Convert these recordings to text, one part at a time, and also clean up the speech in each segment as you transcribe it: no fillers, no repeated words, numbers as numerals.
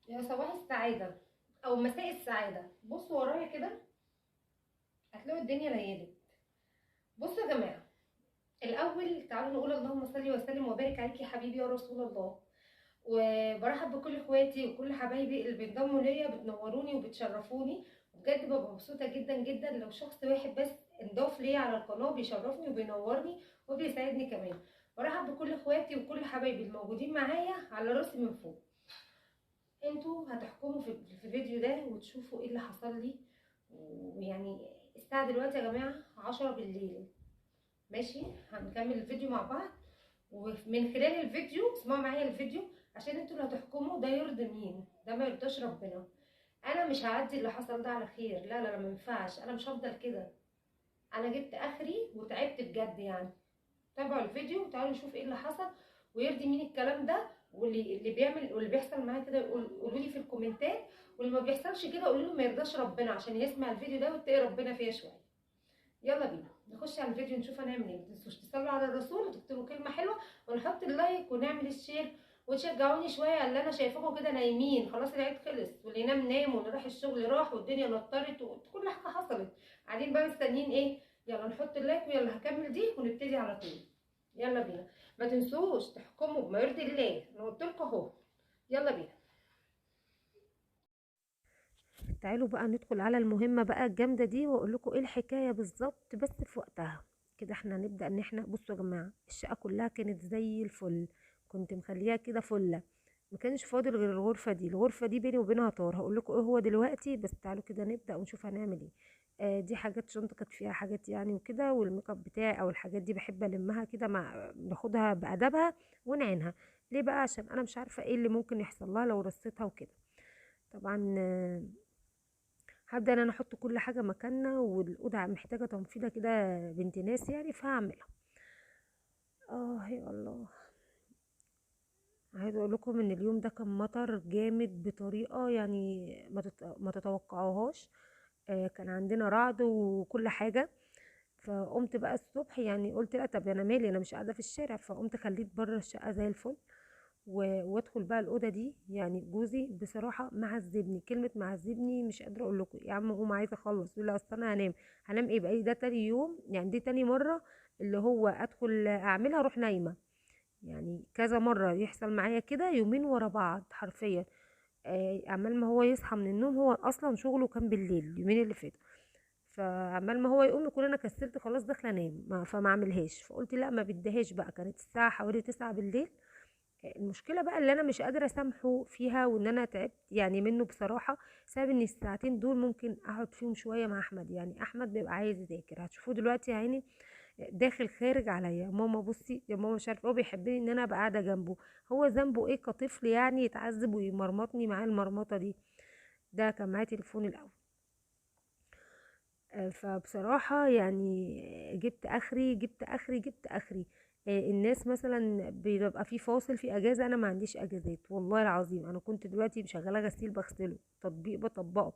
يا صباح السعادة أو مساء السعادة. بصوا ورايا كده هتلاقوا الدنيا ليلت. بصوا يا جماعة، الأول تعالوا نقول اللهم صل وسلم وبارك عليك يا حبيبي يا رسول الله. وبرحب بكل اخواتي وكل حبايبي اللي بينضموا ليا، بتنوروني وبتشرفوني. وبجد ببقى مبسوطة جدا جدا لو شخص واحد بس انضاف ليا على القناة، بيشرفني وبينورني وبيساعدني كمان. برحب بكل اخواتي وكل حبايبي الموجودين معايا على راسي من فوق. انتوا هتحكموا في الفيديو ده وتشوفوا ايه اللي حصل لي. ويعني الساعة دلوقتي يا جماعة 10 بالليل. ماشي، هنكمل الفيديو مع بعض. ومن خلال الفيديو اسمعوا معايا الفيديو عشان انتوا اللي هتحكموا ده يرضي مين، ده ما يرضاش ربنا. انا مش هعدي اللي حصل ده على خير، لا لا لا، ما ينفعش، انا مش هفضل كده. انا جبت اخري وتعبت بجد يعني. تابعوا الفيديو وتعالوا نشوف ايه اللي حصل ويرضي مين الكلام ده. واللي بيعمل واللي بيحصل معاه كده قولوا لي في الكومنتات. واللي ما بيحصلش كده قولوا له ما يرضاش ربنا عشان يسمع الفيديو ده ويتقي ربنا فيها شويه. يلا بينا نخش على الفيديو نشوف هنعمل ايه. متنسوش تصلوا على الرسول وتكتبوا كلمه حلوه ونحط اللايك ونعمل الشير وتشجعوني شويه. اللي انا شايفاكم كده نايمين خلاص، العيد خلص واللي ينام نام واللي راح الشغل راح والدنيا نطرت وكل حاجه حصلت. قاعدين بقى مستنيين ايه؟ يلا نحط اللايك ويلا هكمل دي ونبتدي على طول. يلا بينا. ما تنسوش تحكموا بما يرضي الله، انا قلت لكم اهو. يلا بينا. تعالوا بقى ندخل على المهمة بقى الجامدة دي واقول لكم ايه الحكاية بالظبط بس في وقتها. كده احنا نبدأ ان احنا بصوا يا جماعة، الشقة كلها كانت زي الفل. كنت مخليها كده فلة. ما كانش فاضل غير الغرفة دي. الغرفة دي بيني وبينها طار، هقول لكم ايه هو دلوقتي. بس تعالوا كده نبدأ ونشوف هنعمل ايه. دي حاجات شنطة كانت فيها حاجات يعني وكده، والميك اب بتاعي او الحاجات دي بحب المها كده مع ناخدها بأدبها ونعينها. ليه بقى؟ عشان انا مش عارفة ايه اللي ممكن يحصل لها لو رصيتها وكده. طبعا هبدأ ان انا احط كل حاجة مكاننا، والأوضة محتاجة تنفيضة كده بنت ناس يعني، فهعملها. اه يا الله. عايزه اقول لكم ان اليوم ده كان مطر جامد بطريقة يعني ما تتوقعوهاش. كان عندنا رعد وكل حاجة. فقمت بقى الصبح يعني قلت لا، طب انا مالي، انا مش قاعدة في الشارع. فقمت خليت بره الشقة زي الفل. وادخل بقى الاوضه دي. يعني جوزي بصراحه معذبني، كلمه معذبني مش قادره اقول لكم. يا عم قوم عايزه اخلص، يقول لي اصل انا هنام. هنام ايه بقى؟ ده تاني يوم يعني، دي تاني مره اللي هو ادخل اعملها اروح نايمه. يعني كذا مره يحصل معايا كده يومين ورا بعض حرفيا. عمال ما هو يصحى من النوم، هو اصلا شغله كان بالليل اليومين اللي فاتوا. فعمال ما هو يقوم يكون انا كسلت خلاص داخله انام، فما اعملهاش. فقلت لا ما بديهاش بقى. كانت الساعه حوالي 9 بالليل. المشكله بقى اللي انا مش قادره اسامحه فيها وان انا تعبت يعني منه بصراحه. بسبب ان الساعتين دول ممكن اقعد فيهم شويه مع احمد. يعني احمد بيبقى عايز يذاكر، هتشوفوه دلوقتي يا عيني داخل خارج عليا. يا ماما بصي، يا ماما مش عارفه، هو بيحبني ان انا ابقى قاعده جنبه. هو ذنبه ايه كطفل يعني يتعذب ويمرمطني معاه المرمطه دي؟ ده كان معايا تليفون الاول. فبصراحة يعني جبت اخري جبت اخري جبت اخري. الناس مثلا بيبقى في فاصل في اجازة، انا ما عنديش اجازات والله العظيم. انا كنت دلوقتي مشغلة غسيل بغسله، تطبيق بطبقه.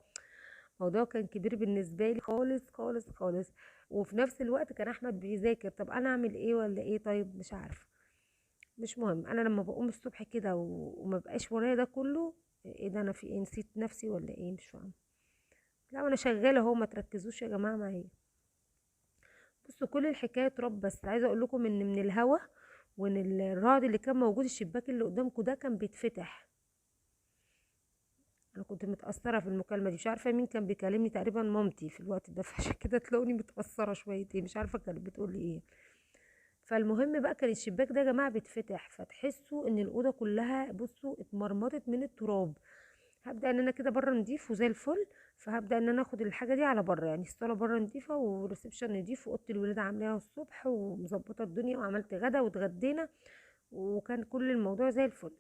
الموضوع كان كبير بالنسبة لي خالص خالص خالص. وفي نفس الوقت كان احمد بيذاكر. طب انا اعمل ايه ولا ايه؟ طيب مش عارفة. مش مهم. انا لما بقوم الصبح كده وما بقاش ورايا ده كله، ايه ده؟ انا في ايه؟ نسيت نفسي ولا ايه؟ مش فاهمه. لا انا شغاله اهو، ما تركزوش يا جماعه معايا. بصوا كل الحكايه تراب. بس عايزه اقول لكم ان من الهوا وان الرعد اللي كان موجود، الشباك اللي قدامكم ده كان بيتفتح. انا كنت متاثره في المكالمه دي، مش عارفه مين كان بيكلمني، تقريبا مامتي في الوقت ده فعشان كده تلاقوني متاثره شويتين، مش عارفه كانت بتقول لي ايه. فالمهم بقى كان الشباك ده يا جماعه بيتفتح، فتحسوا ان الاوضه كلها بصوا اتمرمطت من التراب. هبدا ان انا كده بره نضيف وزي الفل. فهبدا ان انا اخد الحاجه دي على بره. يعني الصاله بره نضيفه والريسبشن نضيف واوضه الولاد عاملاها الصبح ومظبطه الدنيا وعملت غدا واتغدينا. وكان كل الموضوع زي الفل.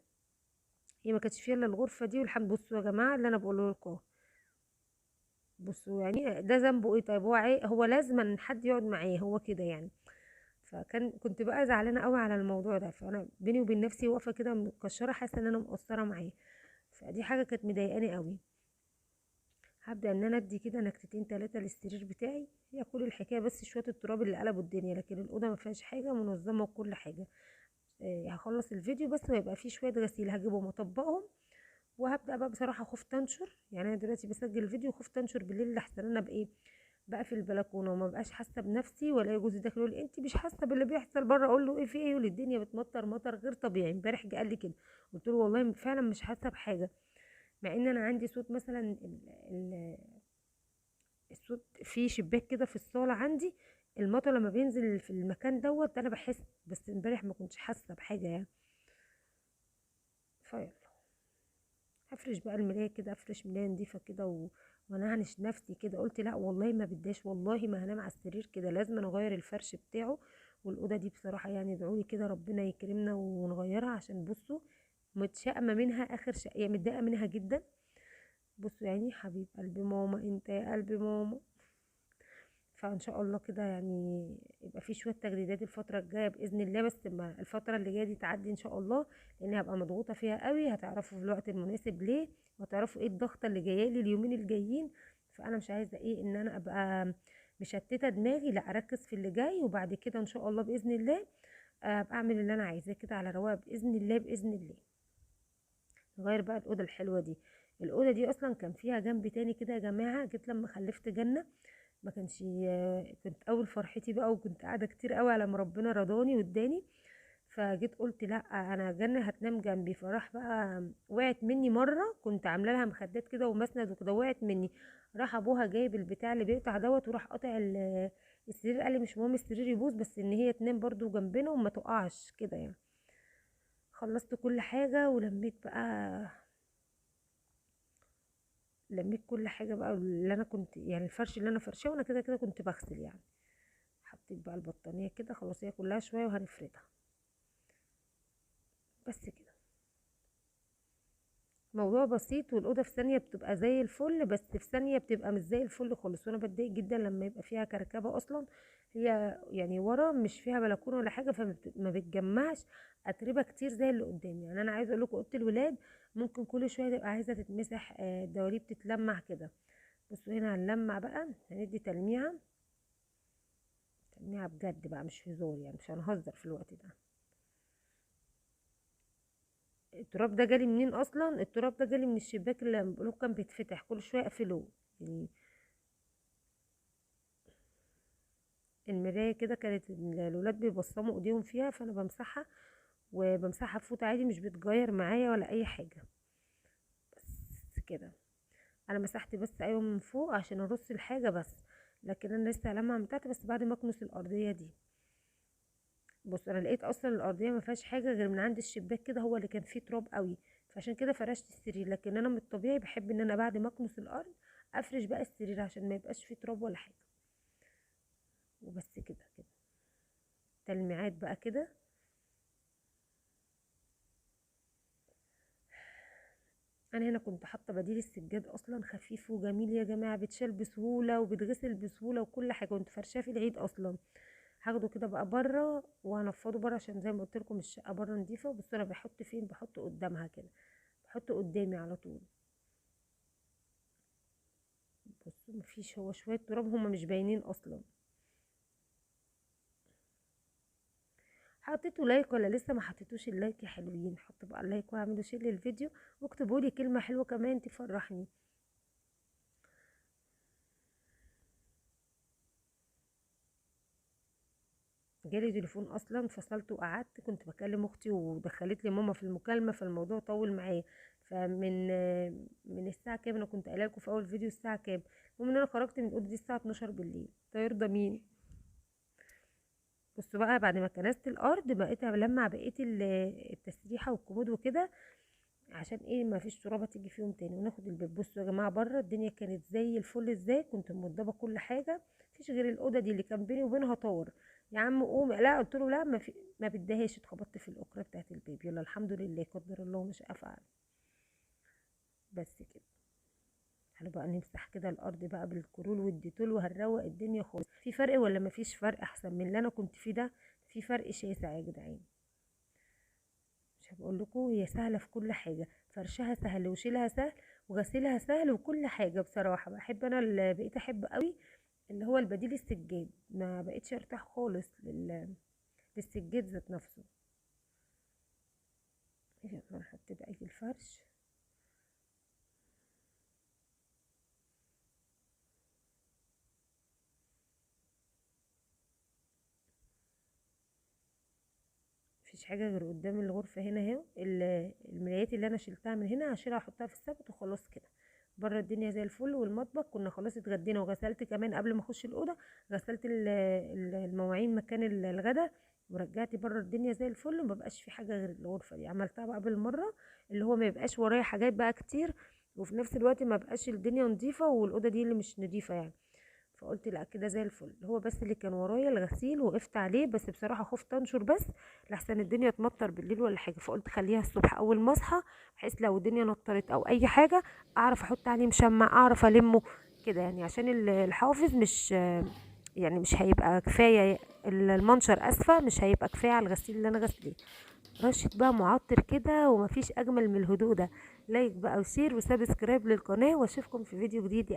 هي ما كانتش فيها الا الغرفه دي والحمد. بصوا يا جماعه اللي انا بقوله لكم، بصوا يعني ده ذنبه ايه؟ طيب هو هو لازم ان حد يقعد معاه هو كده يعني. كنت بقى زعلانه قوي على الموضوع ده. فانا بيني وبين نفسي واقفه كده مكشره، حاسه ان انا مقصره معاه. فدي حاجه كانت مضايقاني قوي. هبدأ ان انا ادي كده نكتتين تلاتة للسرير بتاعي. هي كل الحكاية بس شوية التراب اللي قلبوا الدنيا، لكن الأوضة ما فيهاش حاجة، منظمة وكل حاجة. هخلص الفيديو بس ويبقى فيه شوية غسيل هجيبهم اطبقهم وهبدا بقى بصراحه خفت انشر، يعني انا دلوقتي بسجل فيديو خفت انشر بالليل لحسن انا بايه بقى في البلكونه وما بقاش حاسه بنفسي، والاقي جوزي داخل يقول لي انت مش حاسه باللي بيحصل بره، اقول له ايه في ايه، يقول لي الدنيا بتمطر مطر غير طبيعي، امبارح جه قال لي كده، قلت له والله فعلا مش حاسه بحاجه، مع ان انا عندي صوت مثلا ال- الصوت في شباك كده في الصاله عندي، المطر لما بينزل في المكان دوت انا بحس، بس امبارح ما كنتش حاسه بحاجه يعني. فيلا هفرش بقى الملاية كده، افرش ملاية نضيفة كده وانعنش نفسي كده، قلت لا والله ما بداش، والله ما هنام على السرير كده، لازم أنا اغير الفرش بتاعه. والاوضه دي بصراحه يعني ادعولي كده ربنا يكرمنا ونغيرها، عشان بصوا متشائمه منها اخر شقيه، متضايقه منها جدا. بصوا يعني حبيب قلبي ماما، انت يا قلبي ماما. فان شاء الله كده يعني يبقى في شويه تجديدات الفتره الجايه باذن الله، بس ما الفتره اللي جايه دي تعدي ان شاء الله، لاني هبقى مضغوطه فيها قوي، هتعرفوا في الوقت المناسب ليه، وهتعرفوا ايه الضغطه اللي جايه لي اليومين الجايين. فانا مش عايزه ايه ان انا ابقى مشتته دماغي، لا اركز في اللي جاي، وبعد كده ان شاء الله باذن الله ابقى اعمل اللي انا عايزاه كده على رواق باذن الله باذن الله. نغير بقى الاوضه الحلوه دي. الاوضه دي اصلا كان فيها جنب تاني كده يا جماعه، جيت لما خلفت جنه ما كانش، كنت اول فرحتي بقى، وكنت قاعده كتير قوي على ما ربنا رضاني واداني، فجيت قلت لا انا جنة هتنام جنبي، فراح بقى وقعت مني مره، كنت عامله لها مخدات كده ومسند وكده، وقعت مني، راح ابوها جايب البتاع اللي بيقطع دوت وراح قاطع السرير، قال لي مش مهم السرير يبوظ، بس ان هي تنام برضو جنبنا وما تقعش كده يعني. خلصت كل حاجه ولميت بقى، لميت كل حاجه بقى اللي انا كنت يعني الفرش اللي انا فرشاه، وانا كده كده كنت بغسل يعني. حطيت بقى البطانية كده خلاص، هي كلها شوية وهنفردها، بس كده. موضوع بسيط، والأوضة في ثانية بتبقى زي الفل، بس في ثانية بتبقى مش زي الفل خالص، وانا بتضايق جدا لما يبقى فيها كركبة اصلا، هي يعني ورا مش فيها بلكونة ولا حاجة، فما بتجمعش اتربة كتير زي اللي قدامي. يعني انا عايزة اقول لكم اوضة الولاد ممكن كل شوية تبقى عايزة تتمسح، الدواليب تتلمع كده. بصوا هنا هنلمع بقى، هندي تلميعة، تلميعة بجد بقى مش هزار، يعني مش هنهزر في الوقت ده. التراب ده جالي منين اصلا؟ التراب ده جالي من الشباك اللي بقوله كان بيتفتح كل شويه اقفله يعني. المرايه كده كانت الولاد بيبصموا ايديهم فيها، فانا بمسحها، وبمسحها بفوط عادي مش بتغير معايا ولا اي حاجه. بس كده. انا مسحت بس ايوه من فوق عشان ارص الحاجه بس، لكن انا لسه هلمع بتاعتي بس بعد ما اكنس الارضيه دي. بص انا لقيت اصلا الارضيه ما فيهاش حاجه غير من عند الشباك كده، هو اللي كان فيه تراب قوي، فعشان كده فرشت السرير، لكن انا من الطبيعي بحب ان انا بعد ما اكنس الارض افرش بقى السرير عشان ما يبقاش فيه تراب ولا حاجه. وبس كده كده تلميعات بقى كده. انا هنا كنت حاطه بديل السجاد اصلا خفيف وجميل يا جماعه، بيتشال بسهوله وبيتغسل بسهوله وكل حاجه، كنت فرشاه في العيد اصلا. هاخده كده بقى بره وهنفضه بره، عشان زي ما قلت لكم الشقه بره نضيفه. بصوا انا بحط فين، بحطه قدامها كده، بحطه قدامي على طول. بصوا مفيش، هو شويه تراب هما مش باينين اصلا. حطيتوا لايك ولا لسه ما حطيتوش اللايك يا حلوين؟ حطوا بقى اللايك واعملوا شير للفيديو، واكتبوا لي كلمه حلوه كمان تفرحني. جالي تليفون اصلا، فصلت وقعدت كنت بكلم اختي ودخلت لي ماما في المكالمه، فالموضوع طول معايا. من الساعه كام، انا كنت قايله لكم في اول فيديو الساعه كام، المهم ان انا خرجت من الاوضه دي الساعه 12 بالليل، ترضى مين؟ بصوا بقى بعد ما كنست الارض بقيت بلمع بقيه التسريحه والكومود وكده، عشان ايه ما فيش ترابه تيجي فيهم تاني، وناخد البيت. بصوا يا جماعه بره الدنيا كانت زي الفل ازاي، كنت موضبه كل حاجه، مفيش غير الاوضه دي اللي كان بيني وبينها طور. يا عم قوم، لا قلت له لا ما بدهاش، اتخبطت في الاكره بتاعت البيبي، يلا الحمد لله قدر الله مش افعل. بس كده. تعالوا بقى نمسح كده الارض بقى بالكرول والديتول وهنروق الدنيا خالص. في فرق ولا ما فيش فرق احسن من اللي انا كنت فيه ده؟ في فرق شاسع يا جدعان. مش بقول لكم هي سهله في كل حاجه، فرشها سهل وشيلها سهل وغسيلها سهل وكل حاجه. بصراحه بحب انا اللي بقيت احب قوي اللي هو البديل السجاد، ما بقيتش ارتاح خالص للسجاد ذات نفسه. يلا نحط بقى الفرش. مفيش حاجه غير قدام الغرفه هنا اهو. الملايات اللي انا شلتها من هنا هشيلها احطها في السبت وخلاص كده. بره الدنيا زي الفل. والمطبخ كنا خلاص اتغدينا، وغسلت كمان قبل ما اخش الاوضه، غسلت المواعين مكان الغدا، ورجعت بره الدنيا زي الفل. ومبقاش في حاجه غير الغرفه دي عملتها بقى بالمره، اللي هو ما يبقاش ورايا حاجات بقى كتير، وفي نفس الوقت ما بقاش الدنيا نظيفه والاوضه دي اللي مش نظيفه يعني. فقلت لا كده زي الفل. هو بس اللي كان ورايا الغسيل وقفت عليه، بس بصراحه خفت انشر بس لحسن الدنيا تمطر بالليل ولا حاجه، فقلت خليها الصبح اول ما اصحى، بحيث لو الدنيا نطرت او اي حاجه اعرف احط عليه مشمع، اعرف المه كده يعني. عشان الحافظ مش يعني مش هيبقى كفايه، المنشر اسفه مش هيبقى كفايه على الغسيل اللي انا غسليه. رشة بقى معطر كده، ومفيش اجمل من الهدوء ده. لايك بقى وشير وسبسكرايب للقناه، واشوفكم في فيديو جديد.